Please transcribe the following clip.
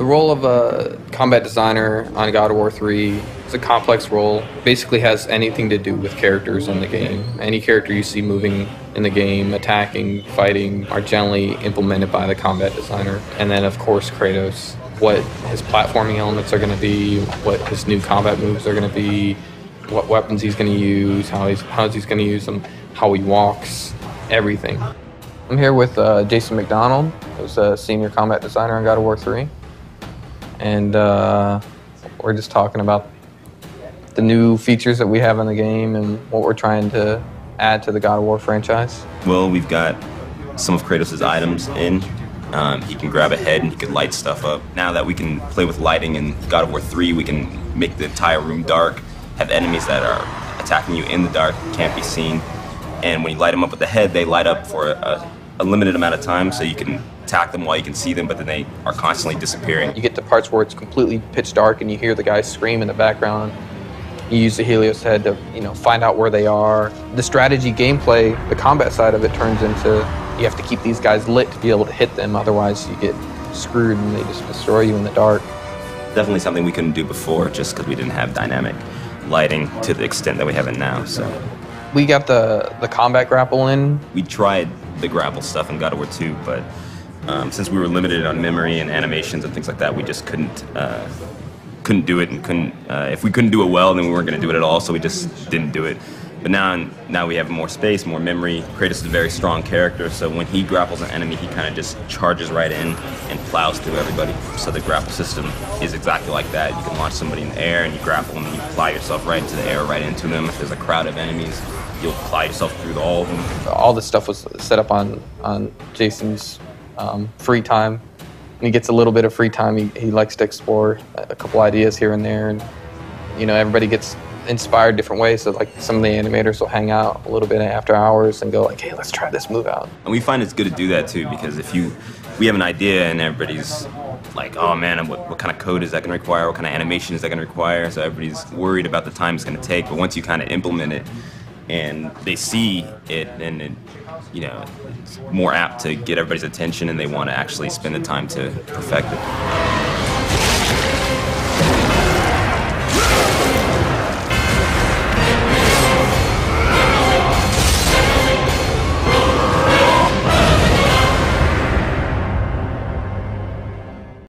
The role of a combat designer on God of War 3 is a complex role. Basically has anything to do with characters in the game. Any character you see moving in the game, attacking, fighting, are generally implemented by the combat designer. And then, of course, Kratos. What his platforming elements are going to be, what his new combat moves are going to be, what weapons he's going to use, how he's going to use them, how he walks, everything. I'm here with Jason McDonald, who's a senior combat designer on God of War 3. And we're just talking about the new features that we have in the game and what we're trying to add to the God of War franchise. Well, we've got some of Kratos' items in. He can grab a head and he can light stuff up. Now that we can play with lighting in God of War 3, we can make the entire room dark, have enemies that are attacking you in the dark, can't be seen. And when you light them up with the head, they light up for a limited amount of time, so you can attack them while you can see them, but then they are constantly disappearing. You get to parts where it's completely pitch dark and you hear the guys scream in the background. You use the Helios head to, find out where they are. The strategy gameplay, the combat side of it turns into you have to keep these guys lit to be able to hit them, otherwise you get screwed and they just destroy you in the dark. Definitely something we couldn't do before just because we didn't have dynamic lighting to the extent that we have it now. So we got the combat grapple in. We tried the grapple stuff in God of War 2, but since we were limited on memory and animations and things like that, we just couldn't do it, and if we couldn't do it well, then we weren't going to do it at all, so we just didn't do it. But now we have more space, more memory. Kratos is a very strong character, so when he grapples an enemy, he kind of just charges right in and plows through everybody. So the grapple system is exactly like that. You can launch somebody in the air and you grapple them and you fly yourself right into the air, right into them. If there's a crowd of enemies, you'll fly yourself through all of them. All this stuff was set up on Jason's free time. When he gets a little bit of free time, he likes to explore a couple ideas here and there, and everybody gets inspired different ways. So like some of the animators will hang out a little bit after hours and go like, hey, let's try this move out. And we find it's good to do that too, because we have an idea and everybody's like, oh man, what kind of code is that going to require? What kind of animation is that going to require? So everybody's worried about the time it's going to take. But once you kind of implement it and they see it, then it's more apt to get everybody's attention and they want to actually spend the time to perfect it.